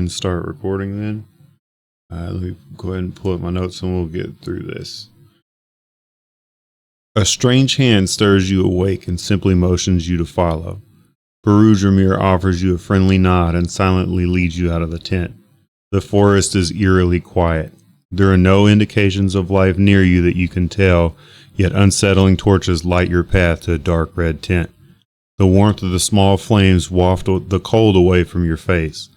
and start recording then. Let me go ahead and pull up my notes and we'll get through this. A strange hand stirs you awake and simply motions you to follow. Barudramir offers you a friendly nod and silently leads you out of the tent. The forest is eerily quiet. There are no indications of life near you that you can tell, yet unsettling torches light your path to a dark red tent. The warmth of the small flames waft the cold away from your face.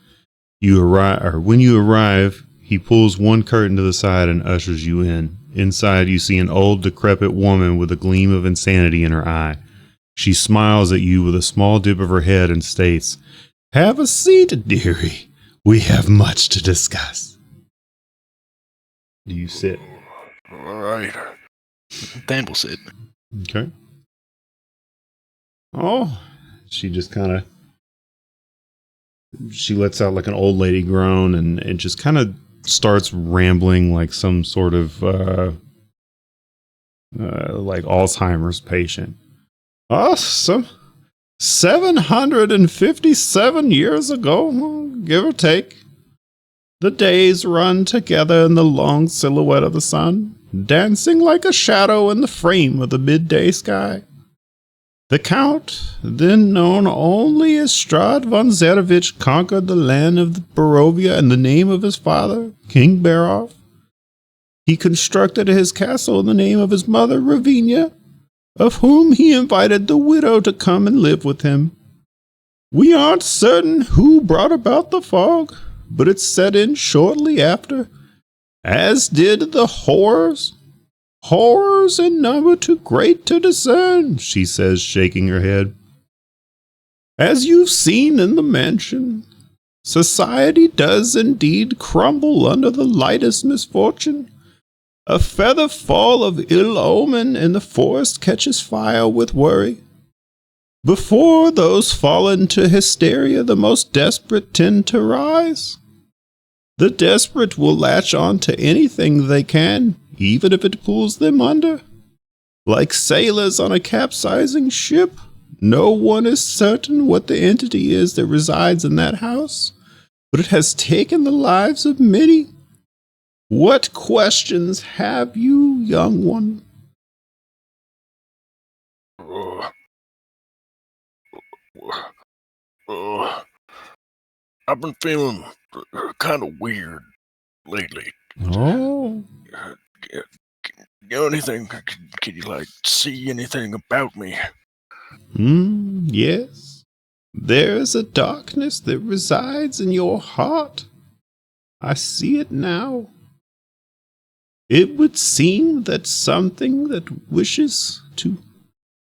When you arrive, he pulls one curtain to the side and ushers you in. Inside, you see an old, decrepit woman with a gleam of insanity in her eye. She smiles at you with a small dip of her head and states, "Have a seat, dearie. We have much to discuss." Do you sit? All right. Then we'll sit. Okay. Oh, she just kind of, she lets out like an old lady groan and just kind of starts rambling like some sort of like Alzheimer's patient. Some 757 years ago, give or take, the days run together in the long silhouette of the sun, dancing like a shadow in the frame of the midday sky. The Count, then known only as Strahd von Zerevich, conquered the land of Barovia in the name of his father, King Barov. He constructed his castle in the name of his mother, Ravinia, of whom he invited the widow to come and live with him. We aren't certain who brought about the fog, but it set in shortly after, as did the horrors. Horrors in number too great to discern, she says, shaking her head. As you've seen in the mansion, society does indeed crumble under the lightest misfortune. A feather fall of ill omen and the forest catches fire with worry. Before those fallen to hysteria, the most desperate tend to rise. The desperate will latch on to anything they can, even if it pulls them under. Like sailors on a capsizing ship, no one is certain what the entity is that resides in that house, but it has taken the lives of many. What questions have you, young one? I've been feeling kind of weird lately. Oh. You know anything? Can you like see anything about me? Yes. There is a darkness that resides in your heart. I see it now. It would seem that something that wishes to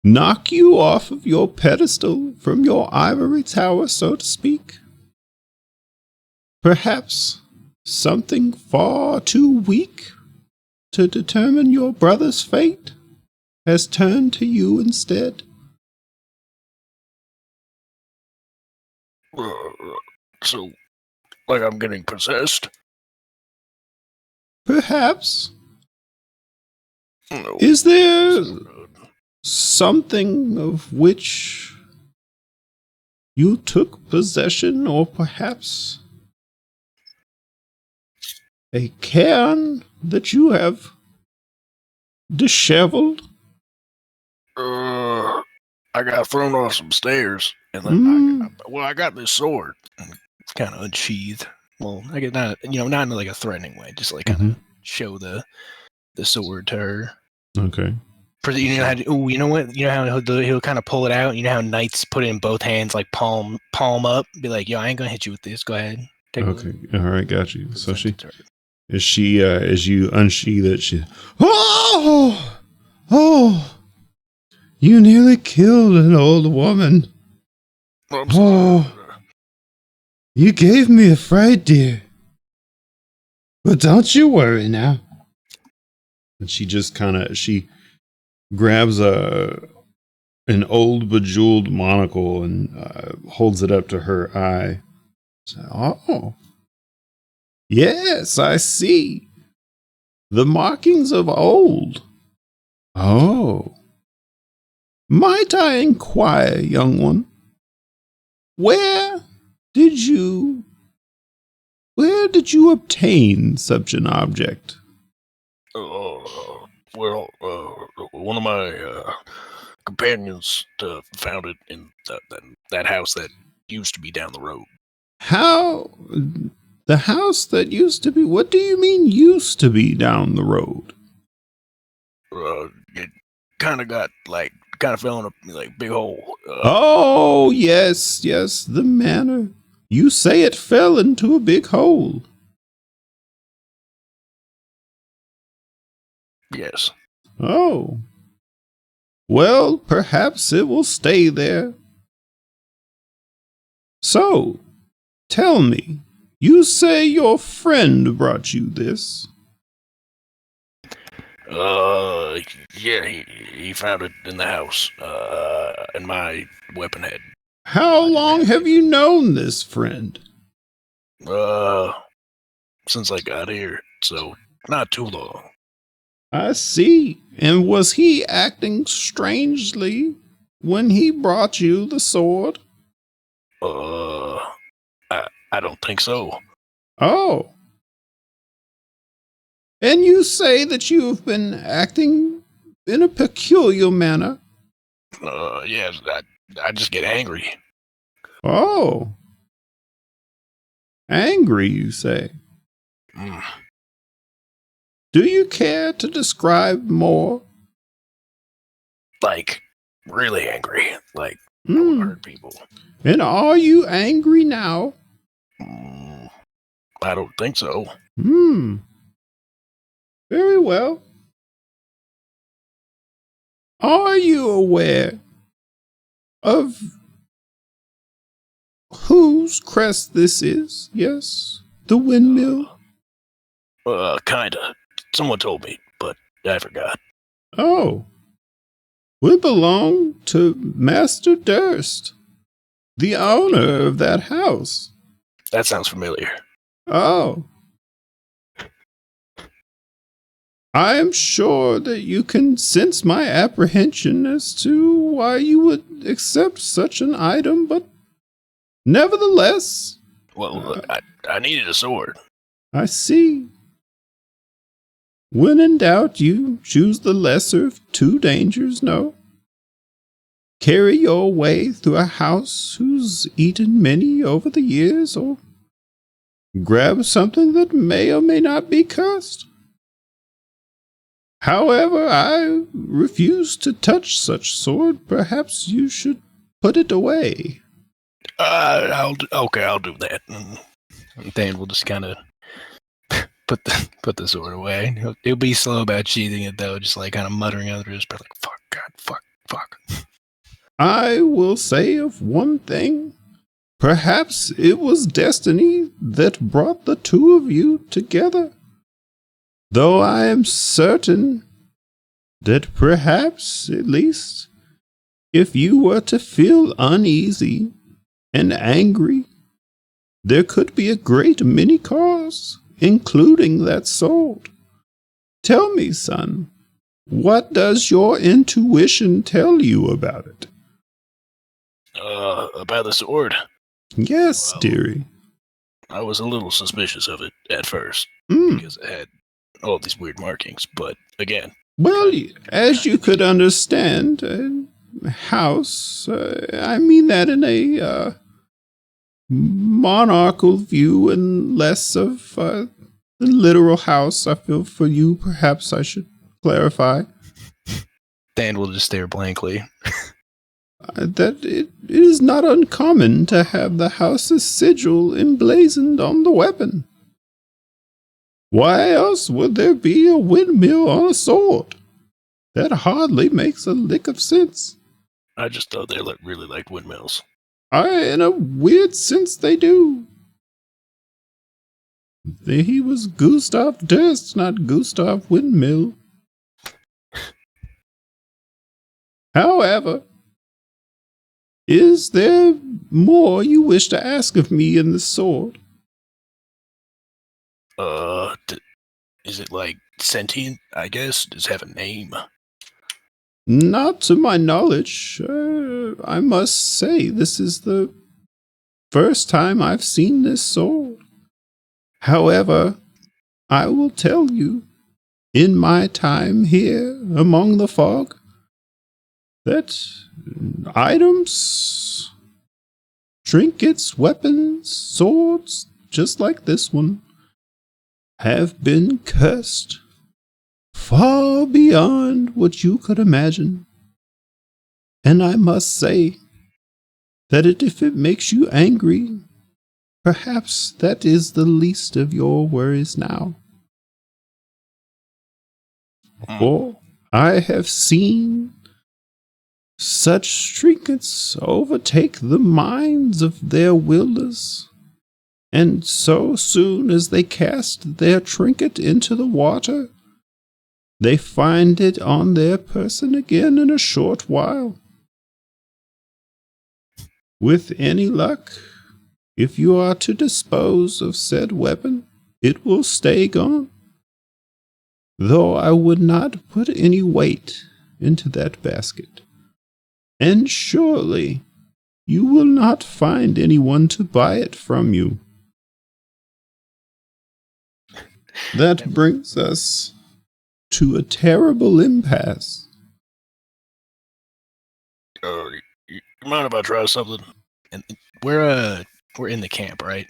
knock you off of your pedestal from your ivory tower, so to speak. Perhaps something far too weak to determine your brother's fate has turned to you instead. So, like I'm getting possessed? Perhaps. No. Is there something of which you took possession, or perhaps a cairn that you have disheveled? I got thrown off some stairs, and then I got this sword. It's kind of unsheathed. Well, I get not in like a threatening way, just like kind of show the sword to her. Okay. You know how? You know what? You know how he'll kind of pull it out. You know how knights put it in both hands, like palm up. Be like, "Yo, I ain't gonna hit you with this. Go ahead." Okay. All right. Got you. So as you unsheath it, she. Oh! You nearly killed an old woman. Oh! You gave me a fright, dear. But don't you worry now. And she just she grabs an old bejeweled monocle and holds it up to her eye. So, oh, yes, I see. The markings of old. Oh. Might I inquire, young one, where did you did you obtain such an object? Well, one of my companions found it in that house that used to be down the road. How? The house that used to be? What do you mean used to be down the road? It kind of fell in a big hole. Oh, yes, the manor. You say it fell into a big hole. Yes. Oh. Well, perhaps it will stay there. So, tell me, you say your friend brought you this? Yeah, he found it in the house, in my weapon head. How long have you known this friend? Since I got here, so not too long. I see. And was he acting strangely when he brought you the sword? I don't think so. Oh. And you say that you have been acting in a peculiar manner? Yes, I just get angry. Oh. Angry, you say? Mm. Do you care to describe more? Like, really angry. Like, I want to hurt people. And are you angry now? I don't think so. Very well. Are you aware of whose crest this is? Yes, the windmill? Kinda. Someone told me, but I forgot. Oh. We belong to Master Durst, the owner of that house. That sounds familiar. Oh. I am sure that you can sense my apprehension as to why you would accept such an item, but nevertheless... Well, I needed a sword. I see. When in doubt, you choose the lesser of two dangers, no? Carry your way through a house who's eaten many over the years, or grab something that may or may not be cursed. However, I refuse to touch such sword. Perhaps you should put it away. I'll do that. And Dan will just kind of put the sword away. He'll be slow about sheathing it though, just like kind of muttering under his breath, like "Fuck, God, fuck." I will say of one thing. Perhaps it was destiny that brought the two of you together. Though I am certain that perhaps, at least, if you were to feel uneasy and angry, there could be a great many causes, including that sword. Tell me, son, what does your intuition tell you about it? About the sword? Yes, dearie. I was a little suspicious of it at first because it had all these weird markings, but again... Well, as you could understand, house, I mean that in a monarchical view and less of the literal house. I feel for you, perhaps I should clarify. Dan will just stare blankly. That it is not uncommon to have the house's sigil emblazoned on the weapon. Why else would there be a windmill on a sword? That hardly makes a lick of sense. I just thought they really liked windmills. In a weird sense, they do. He was Gustav Durst, not Gustav Windmill. However, is there more you wish to ask of me in the sword? Is it like sentient, I guess? Does it have a name? Not to my knowledge. I must say, this is the first time I've seen this sword. However, I will tell you, in my time here among the fog, that items, trinkets, weapons, swords, just like this one, have been cursed far beyond what you could imagine. And I must say that if it makes you angry, perhaps that is the least of your worries now. For I have seen such trinkets overtake the minds of their wielders, and so soon as they cast their trinket into the water, they find it on their person again in a short while. With any luck, if you are to dispose of said weapon, it will stay gone. Though I would not put any weight into that basket. And surely you will not find anyone to buy it from you. That brings us to a terrible impasse. You mind if I try something? And we're in the camp, right?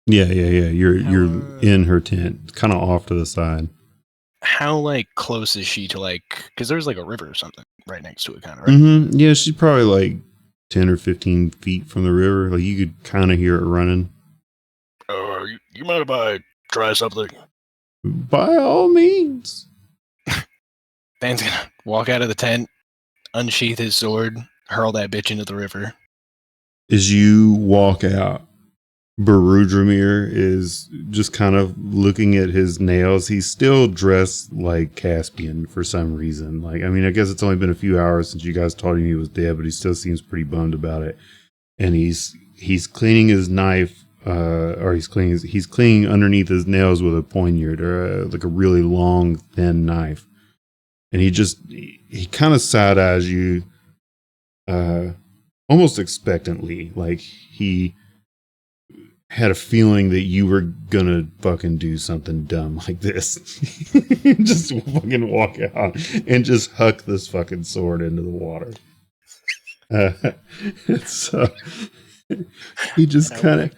Yeah. You're in her tent, kind of off to the side. How close is she to because there's a river or something right next to it, kind of, right? Mm-hmm. Yeah, she's probably 10 or 15 feet from the river. You could kind of hear it running. You mind if I try something? By all means. Dan's gonna walk out of the tent, unsheath his sword, hurl that bitch into the river. As you walk out, Barudramir is just kind of looking at his nails. He's still dressed like Caspian for some reason. I guess it's only been a few hours since you guys told him he was dead, but he still seems pretty bummed about it. And he's cleaning his knife, or he's cleaning underneath his nails with a poignard, or a really long, thin knife. And he kind of side eyes you, almost expectantly, he had a feeling that you were gonna fucking do something dumb like this. Just fucking walk out and just huck this fucking sword into the water. So he just kind of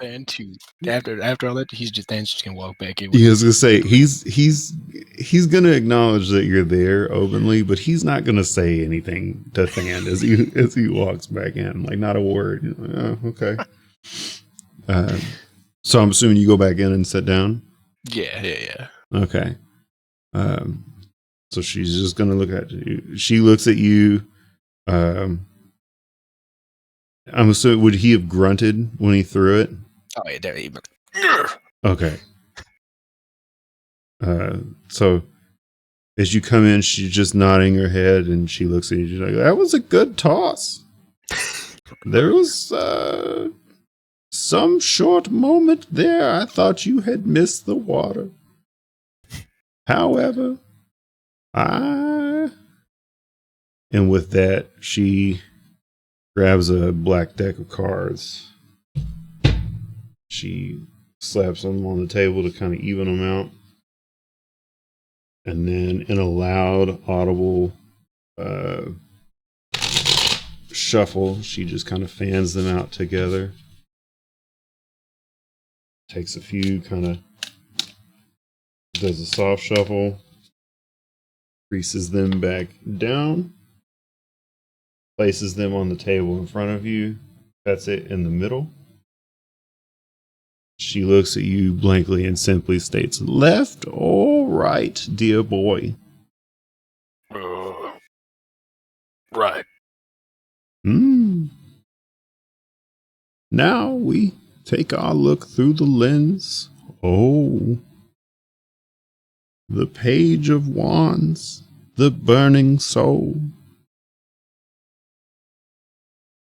after all that, Dan's just gonna walk back in. He was gonna say he's gonna acknowledge that you're there openly, but he's not gonna say anything to Than as he walks back in, not a word. Oh, okay. So I'm assuming you go back in and sit down? Yeah. Okay. So she's just going to look at you. She looks at you. I'm assuming, would he have grunted when he threw it? Oh, yeah, there he Okay. So as you come in, she's just nodding her head, and she looks at you. She's like, that was a good toss. There was some short moment there, I thought you had missed the water. However, and with that, she grabs a black deck of cards. She slaps them on the table to kind of even them out. And then in a loud, audible shuffle, she just kind of fans them out together. Takes a few, kind of does a soft shuffle, creases them back down, places them on the table in front of you. That's it in the middle. She looks at you blankly and simply states, left or right, dear boy? Right. Now we take our look through the lens. Oh, the page of wands, the burning soul.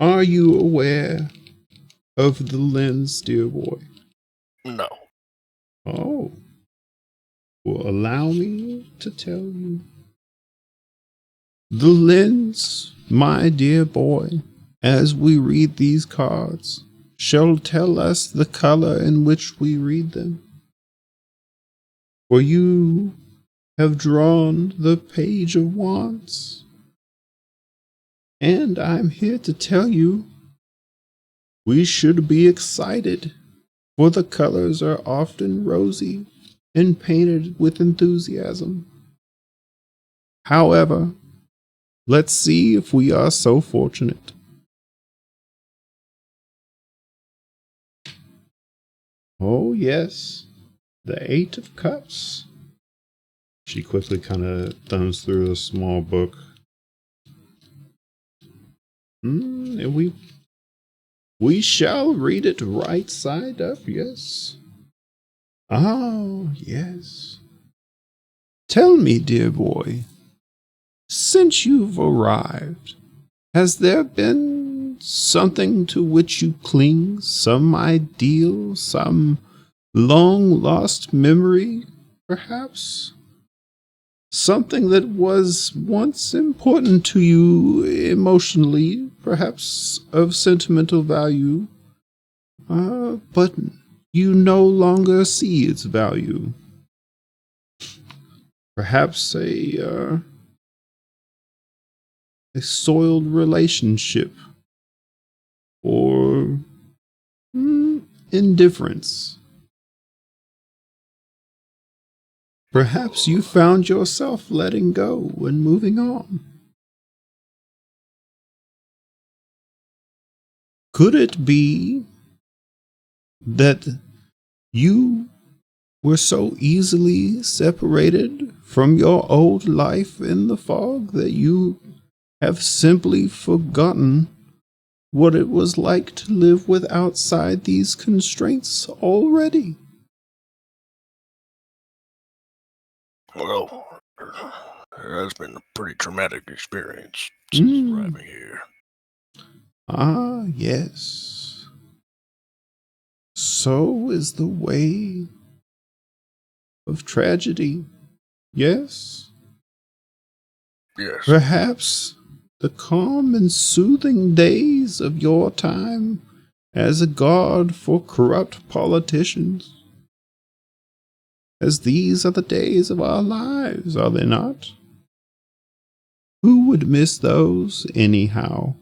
Are you aware of the lens, dear boy? No. Oh, well, allow me to tell you. The lens, my dear boy, as we read these cards, shall tell us the color in which we read them. For you have drawn the Page of Wands. And I'm here to tell you, we should be excited, for the colors are often rosy and painted with enthusiasm. However, let's see if we are so fortunate. Oh, yes, the Eight of Cups. She quickly kind of thumbs through a small book. And we shall read it right side up, yes. Oh, yes. Tell me, dear boy, since you've arrived, has there been something to which you cling, some ideal, some long-lost memory, perhaps? Something that was once important to you emotionally, perhaps of sentimental value, but you no longer see its value. Perhaps a soiled relationship, or indifference. Perhaps you found yourself letting go and moving on. Could it be that you were so easily separated from your old life in the fog that you have simply forgotten what it was like to live with outside these constraints already? Well, it has been a pretty traumatic experience since arriving here. Ah, yes. So is the way of tragedy. Yes? Yes. Perhaps the calm and soothing days of your time as a guard for corrupt politicians. As these are the days of our lives, are they not? Who would miss those anyhow?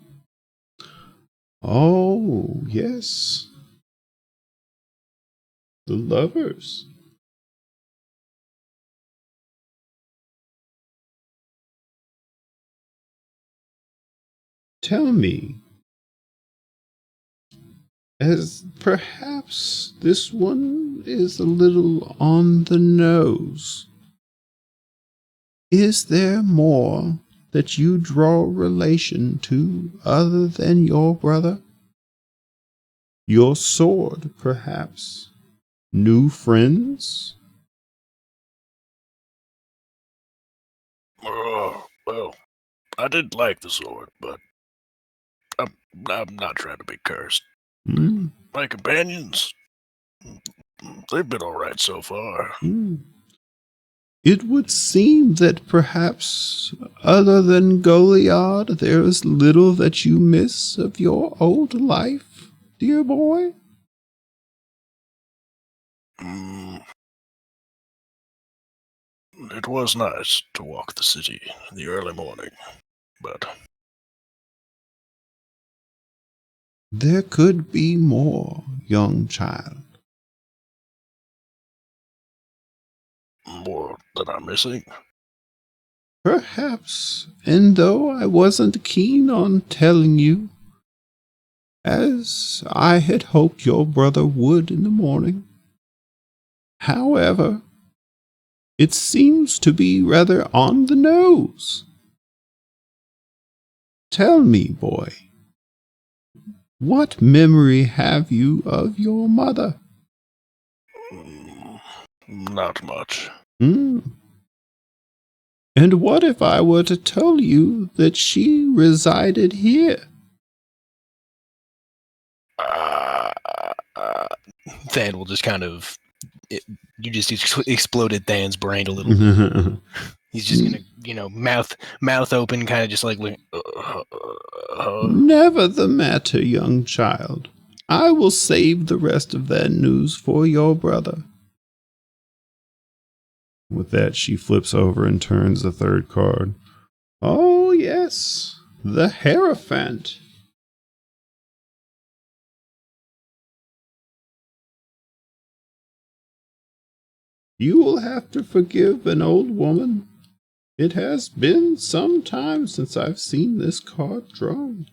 Oh, yes. The lovers. Tell me, as perhaps this one is a little on the nose, is there more that you draw relation to other than your brother? Your sword, perhaps? New friends? Well, I did like the sword, but I'm not trying to be cursed. My companions, they've been all right so far. It would seem that perhaps, other than Goliard, there is little that you miss of your old life, dear boy. It was nice to walk the city in the early morning, but There could be more, young child. more than I'm missing. Perhaps, and though I wasn't keen on telling you, as I had hoped your brother would in the morning. However, it seems to be rather on the nose. Tell me, boy, what memory have you of your mother? Not much. And what if I were to tell you that she resided here? Than will just kind of... you just exploded Than's brain a little bit. He's just gonna, mouth open, kind of just like... Never the matter, young child. I will save the rest of that news for your brother. With that, she flips over and turns the third card. Oh, yes, the Hierophant. You will have to forgive an old woman. It has been some time since I've seen this card drawn.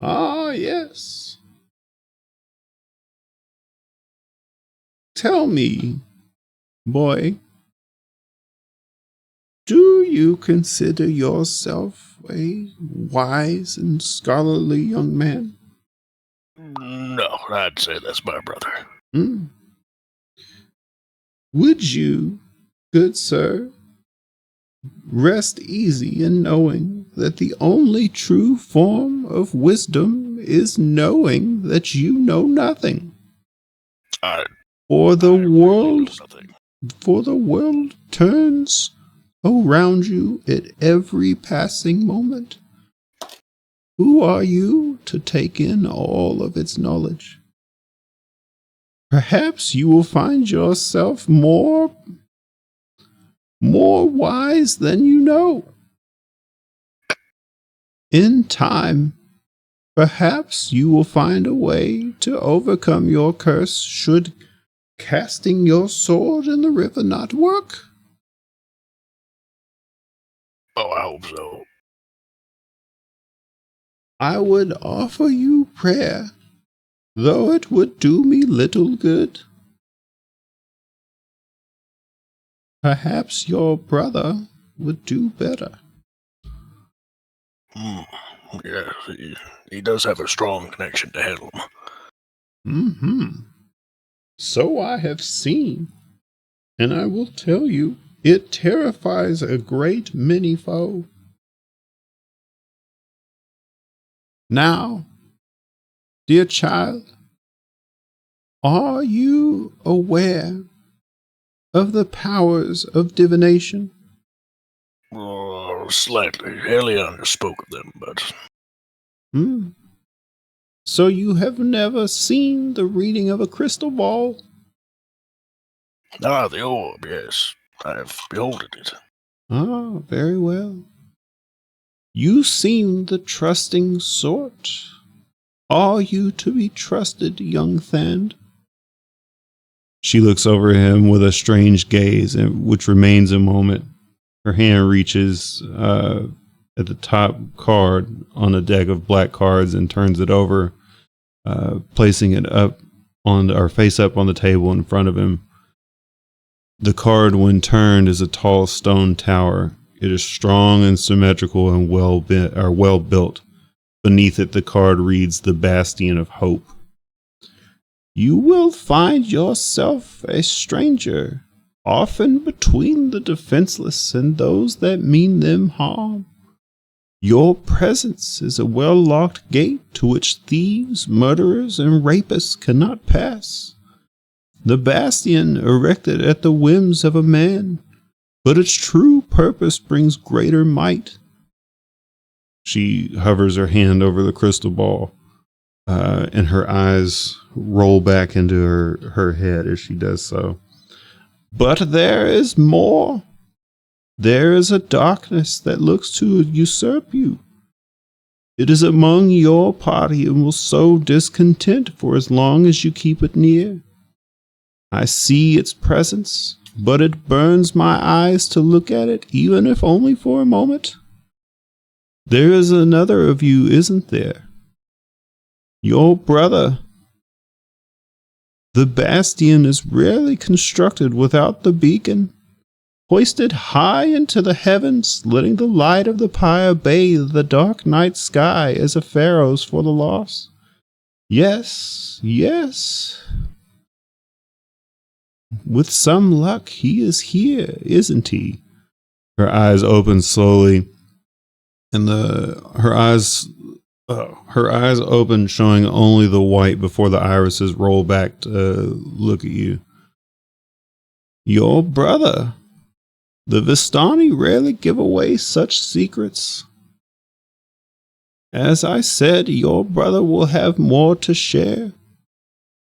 Ah, yes. Tell me, boy, do you consider yourself a wise and scholarly young man? No, I'd say that's my brother. Hmm. Would you, good sir, rest easy in knowing that the only true form of wisdom is knowing that you know nothing? For the world turns around you at every passing moment. Who are you to take in all of its knowledge? Perhaps you will find yourself more wise than you know. In time, perhaps you will find a way to overcome your curse should casting your sword in the river not work. Oh, I hope so. I would offer you prayer, though it would do me little good. Perhaps your brother would do better. Yeah, he does have a strong connection to Helm. Mm-hmm. So I have seen, and I will tell you, it terrifies a great many foe. Now, dear child, are you aware of the powers of divination? Slightly. Helion spoke of them, but... So you have never seen the reading of a crystal ball? Ah, the orb, yes. I have beholden it. Ah, very well. You seem the trusting sort. Are you to be trusted, young Thand? She looks over at him with a strange gaze, which remains a moment. Her hand reaches at the top card on a deck of black cards and turns it over, placing it up on or face up on the table in front of him. The card, when turned, is a tall stone tower. It is strong and symmetrical and well built. Beneath it, the card reads the Bastion of Hope. You will find yourself a stranger, often between the defenseless and those that mean them harm. Your presence is a well-locked gate to which thieves, murderers, and rapists cannot pass. The bastion erected at the whims of a man, but its true purpose brings greater might. She hovers her hand over the crystal ball, and her eyes roll back into her head as she does so. But there is more. There is a darkness that looks to usurp you. It is among your party and will sow discontent for as long as you keep it near. I see its presence, but it burns my eyes to look at it, even if only for a moment. There is another of you, isn't there? Your brother. The bastion is rarely constructed without the beacon, hoisted high into the heavens, letting the light of the pyre bathe the dark night sky as a pharaoh's for the lost. Yes, yes. With some luck, he is here, isn't he? Her eyes open slowly, and her eyes open, showing only the white before the irises roll back to look at you. Your brother. The Vistani rarely give away such secrets. As I said, your brother will have more to share.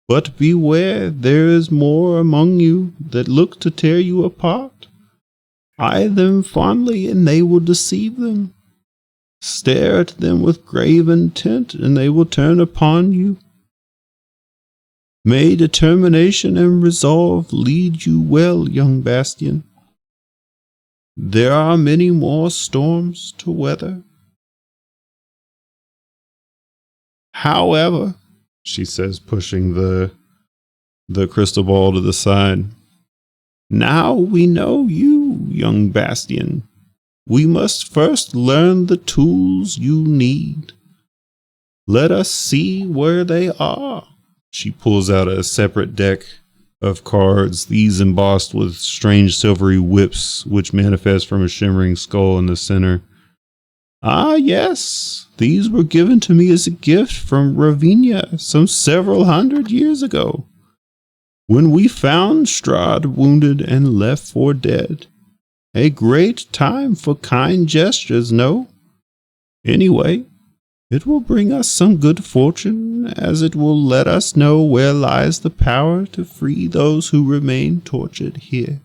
But beware, there is more among you that look to tear you apart. Eye them fondly, and they will deceive them. Stare at them with grave intent, and they will turn upon you. May determination and resolve lead you well, young Bastian. There are many more storms to weather. However, she says, pushing the crystal ball to the side, now we know you, young Bastian. We must first learn the tools you need. Let us see where they are. She pulls out a separate deck of cards, these embossed with strange silvery whips, which manifest from a shimmering skull in the center. Ah, yes, these were given to me as a gift from Ravinia some several hundred years ago, when we found Strahd wounded and left for dead. A great time for kind gestures, no? Anyway, it will bring us some good fortune, as it will let us know where lies the power to free those who remain tortured here.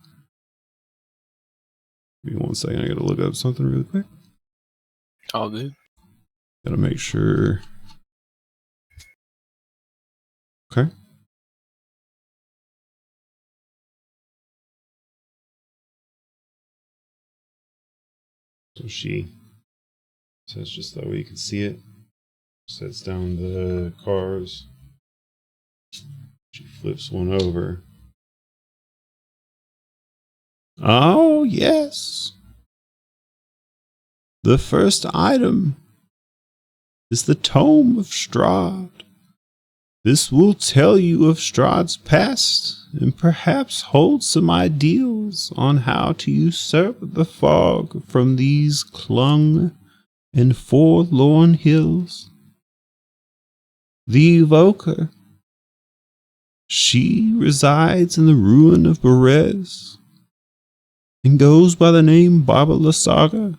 Give me 1 second, I gotta look up something really quick. All good. Gotta make sure. Okay. So she says, just that way you can see it, sets down the cards. She flips one over. Oh, yes. The first item is the Tome of Strahd. This will tell you of Strahd's past and perhaps hold some ideals on how to usurp the fog from these clung and forlorn hills. The Evoker. She resides in the ruin of Berez and goes by the name Baba Lysaga,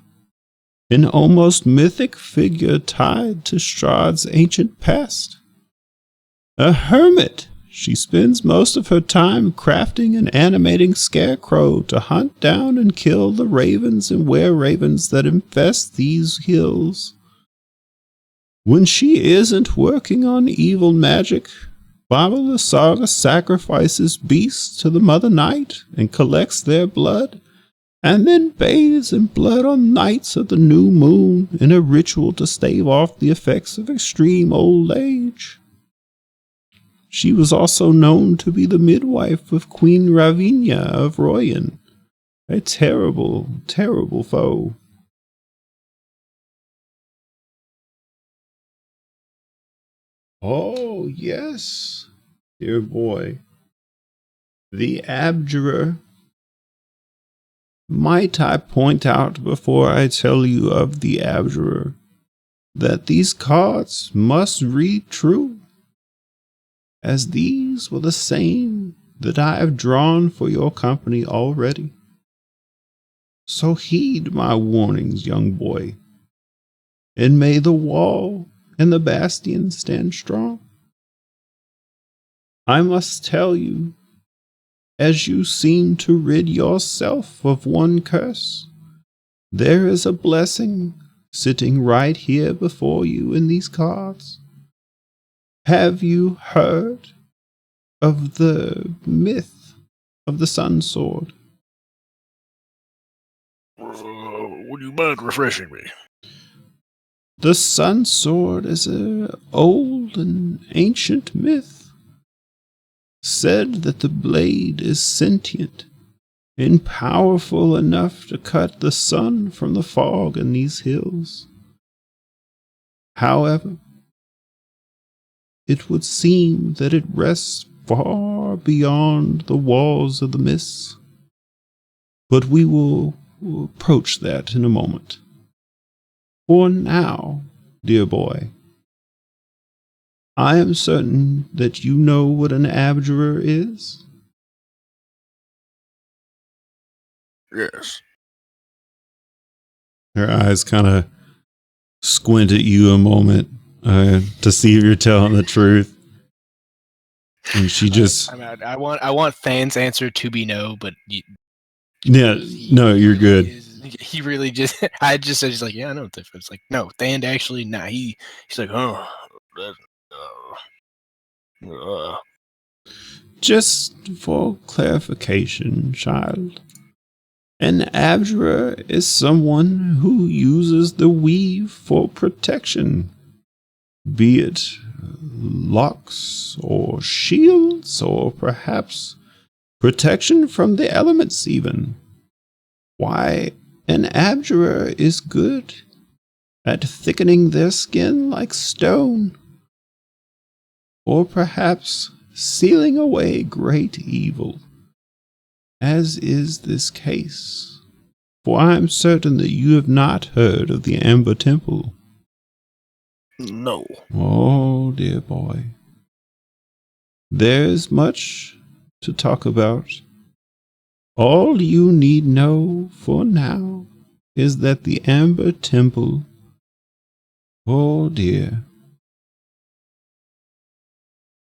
an almost mythic figure tied to Strahd's ancient past. A hermit, she spends most of her time crafting and animating scarecrow to hunt down and kill the ravens and were-ravens that infest these hills. When she isn't working on evil magic, Baba Lysaga sacrifices beasts to the Mother Night and collects their blood, and then bathes in blood on nights of the new moon in a ritual to stave off the effects of extreme old age. She was also known to be the midwife of Queen Ravinia of Royan, a terrible, terrible foe. Oh, yes, dear boy. The Abjurer. Might I point out before I tell you of the Abjurer that these cards must read true, as these were the same that I have drawn for your company already. So heed my warnings, young boy, and may the wall and the bastion stand strong. I must tell you, as you seem to rid yourself of one curse, there is a blessing sitting right here before you in these cards. Have you heard of the myth of the Sun Sword? Would you mind refreshing me? The Sun Sword is an old and ancient myth. Said that the blade is sentient and powerful enough to cut the sun from the fog in these hills. However, it would seem that it rests far beyond the walls of the mists. But we will approach that in a moment. For now, dear boy, I am certain that you know what an abjurer is. Yes. Her eyes kind of squint at you a moment to see if you're telling the truth. And she just... I want fans' answer to be no, but Yeah, no, you're good. He really just... I just said, he's like, yeah, I know what difference. Like, no, Thand actually, nah, he's like, oh, Just for clarification, child, an abjurer is someone who uses the weave for protection, be it locks or shields, or perhaps protection from the elements even. Why, an abjurer is good at thickening their skin like stone, or perhaps sealing away great evil, as is this case. For I am certain that you have not heard of the Amber Temple. no. Oh, dear boy. There's much to talk about. All you need know for now is that the Amber Temple, oh dear,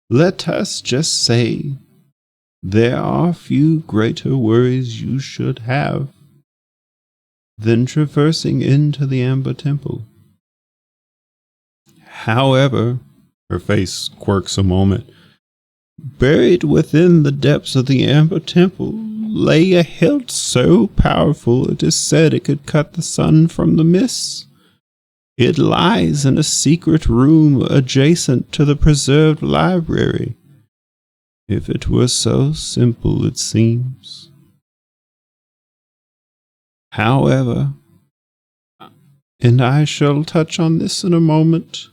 let us just say there are few greater worries you should have than traversing into the Amber Temple. However, her face quirks a moment. Buried within the depths of the Amber Temple lay a hilt so powerful it is said it could cut the sun from the mists. It lies in a secret room adjacent to the preserved library. If it were so simple, it seems. However, and I shall touch on this in a moment,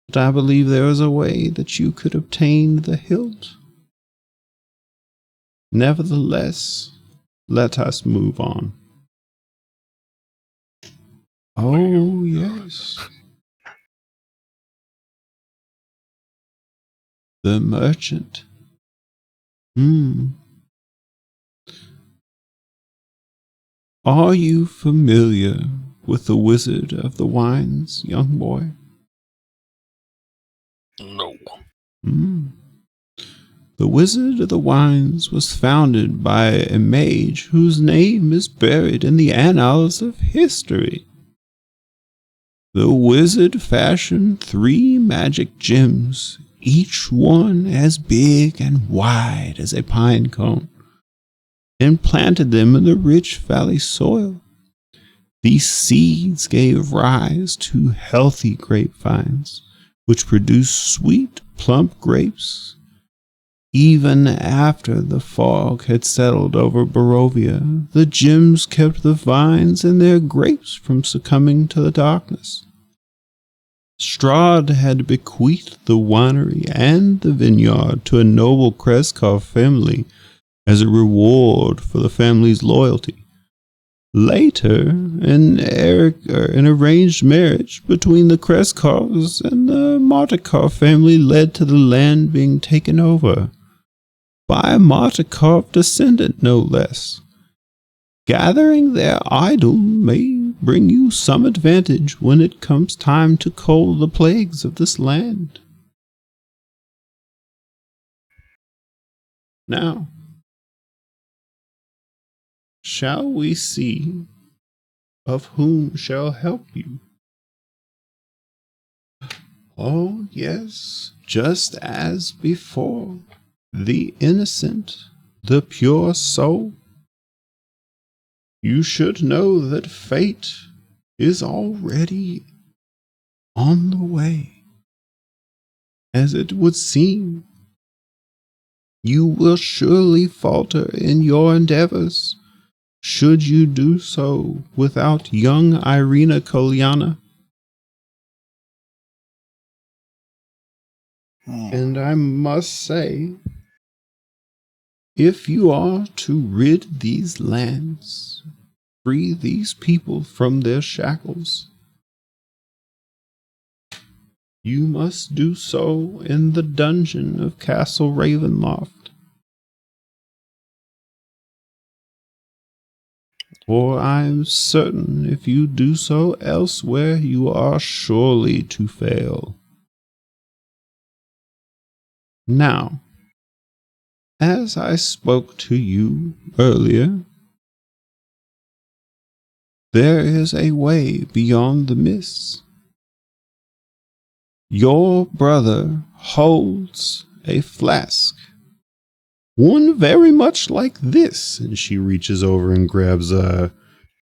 but I believe there is a way that you could obtain the hilt. Nevertheless, let us move on. Oh, yes. The merchant. Are you familiar with the Wizard of the Wines, young boy? No. The Wizard of the Wines was founded by a mage whose name is buried in the annals of history. The wizard fashioned 3 magic gems, each one as big and wide as a pine cone, and planted them in the rich valley soil. These seeds gave rise to healthy grapevines, which produced sweet, plump grapes. Even after the fog had settled over Barovia, the gems kept the vines and their grapes from succumbing to the darkness. Strahd had bequeathed the winery and the vineyard to a noble Kreskov family as a reward for the family's loyalty. Later, an arranged marriage between the Kreskovs and the Martikov family led to the land being taken over by a Martikov descendant, no less. Gathering their idol may bring you some advantage when it comes time to cull the plagues of this land. Now, shall we see of whom shall help you? Oh, yes, just as before, the innocent, the pure soul. You should know that fate is already on the way. As it would seem, you will surely falter in your endeavors, should you do so without young Irina Kolyana. And I must say, if you are to rid these lands, free these people from their shackles, you must do so in the dungeon of Castle Ravenloft. For I am certain if you do so elsewhere, you are surely to fail. Now, as I spoke to you earlier, there is a way beyond the mists. Your brother holds a flask, one very much like this. And she reaches over and grabs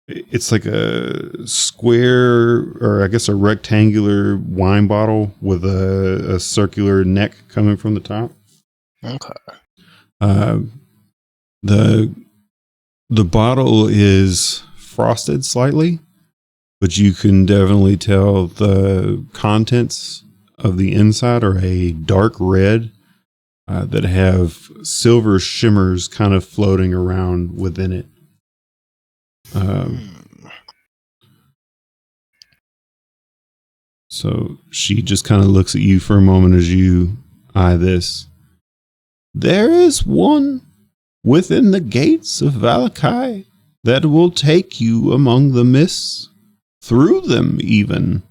it's like a square, or I guess a rectangular wine bottle with a circular neck coming from the top. Okay. The bottle is frosted slightly, but you can definitely tell the contents of the inside are a dark red that have silver shimmers kind of floating around within it. So she just kind of looks at you for a moment as you eye this. There is one within the gates of Valakai that will take you among the mists, through them even,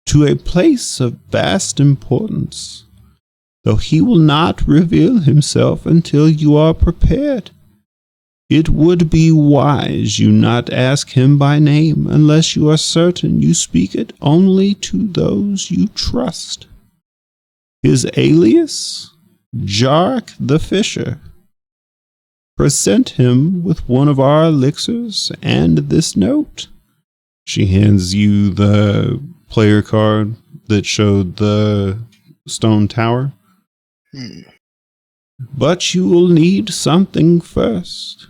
to a place of vast importance, though he will not reveal himself until you are prepared. It would be wise you not ask him by name unless you are certain you speak it only to those you trust. His alias, Jark the Fisher. Present him with one of our elixirs and this note. She hands you the player card that showed the stone tower. But you will need something first.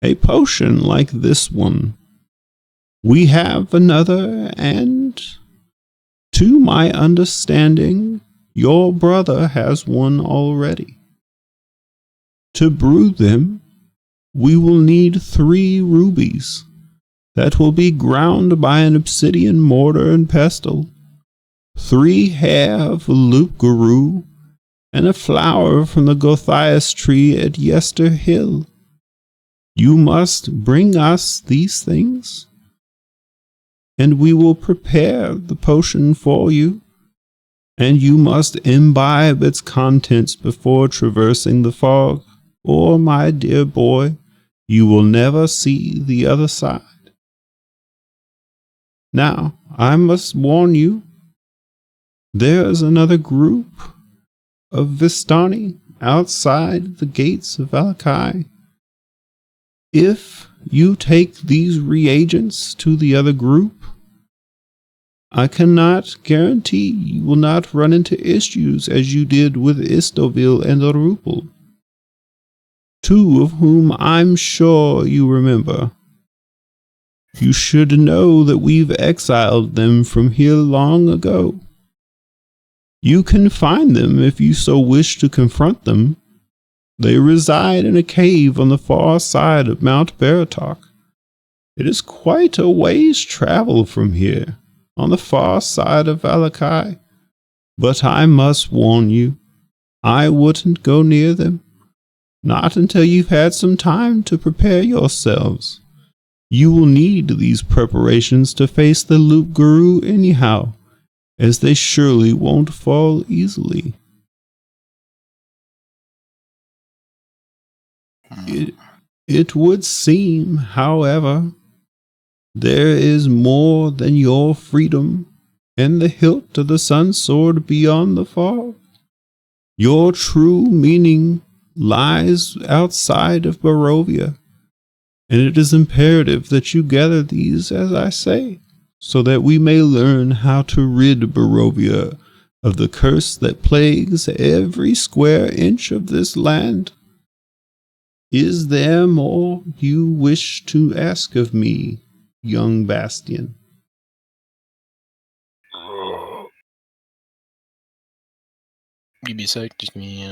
A potion like this one. We have another, and to my understanding, your brother has one already. To brew them, we will need 3 rubies that will be ground by an obsidian mortar and pestle, 3 hair of Loop-Guru, and a flower from the Gothias tree at Yester Hill. You must bring us these things, and we will prepare the potion for you, and you must imbibe its contents before traversing the fog, or, my dear boy, you will never see the other side. Now, I must warn you, there is another group of Vistani outside the gates of Valakai. If you take these reagents to the other group, I cannot guarantee you will not run into issues as you did with Istoville and Arupel, 2 of whom I'm sure you remember. You should know that we've exiled them from here long ago. You can find them if you so wish to confront them. They reside in a cave on the far side of Mount Baratok. It is quite a ways travel from here, on the far side of Valakai. But I must warn you, I wouldn't go near them. Not until you've had some time to prepare yourselves. You will need these preparations to face the Loop-Guru anyhow, as they surely won't fall easily. It would seem, however, there is more than your freedom and the hilt of the sun sword beyond the fog. Your true meaning lies outside of Barovia, and it is imperative that you gather these, as I say, so that we may learn how to rid Barovia of the curse that plagues every square inch of this land. Is there more you wish to ask of me, young Bastian? Give me a sec. Just me.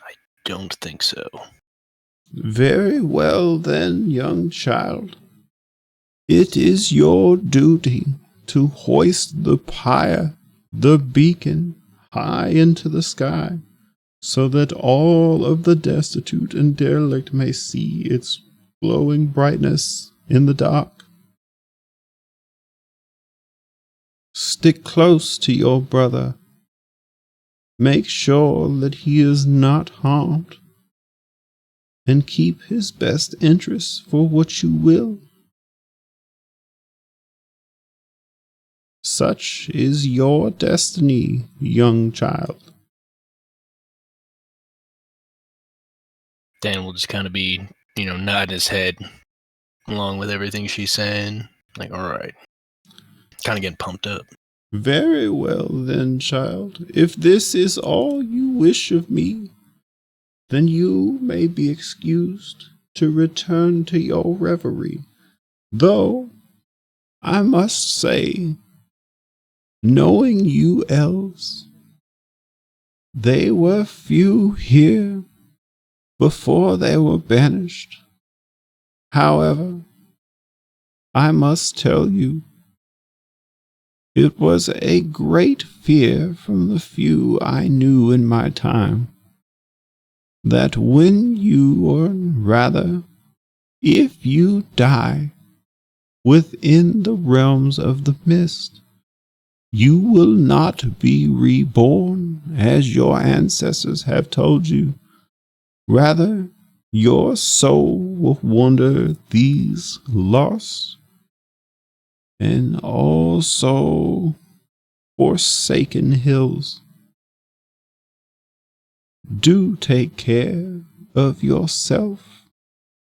I don't think so. Very well then, young child. It is your duty to hoist the pyre, the beacon, high into the sky, so that all of the destitute and derelict may see its glowing brightness in the dark. Stick close to your brother. Make sure that he is not harmed, and keep his best interests for what you will. Such is your destiny, young child. Dan will just kind of be, nodding his head along with everything she's saying. Like, all right. Kind of getting pumped up. Very well then, child. If this is all you wish of me, then you may be excused to return to your reverie. Though, I must say, knowing you elves, they were few here before they were banished. However, I must tell you, it was a great fear from the few I knew in my time, that when you, or rather, if you die within the realms of the mist, you will not be reborn as your ancestors have told you. Rather, your soul will wander these lost and also forsaken hills. Do take care of yourself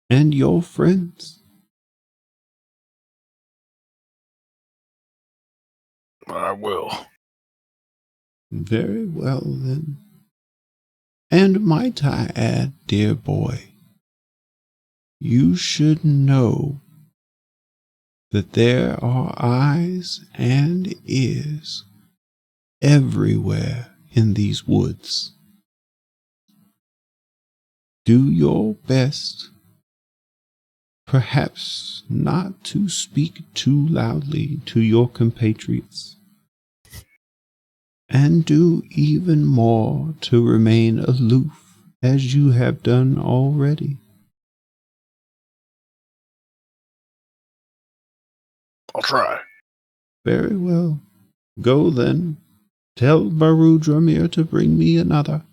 and your friends. I will. Very well, then. And might I add, dear boy, you should know that there are eyes and ears everywhere in these woods. Do your best, perhaps not to speak too loudly to your compatriots, and do even more to remain aloof as you have done already. I'll try. Very well. Go then. Tell Baru Dramir to bring me another.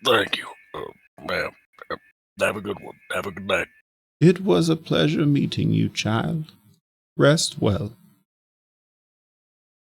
Thank you, ma'am. Have a good one. Have a good night. It was a pleasure meeting you, child. Rest well.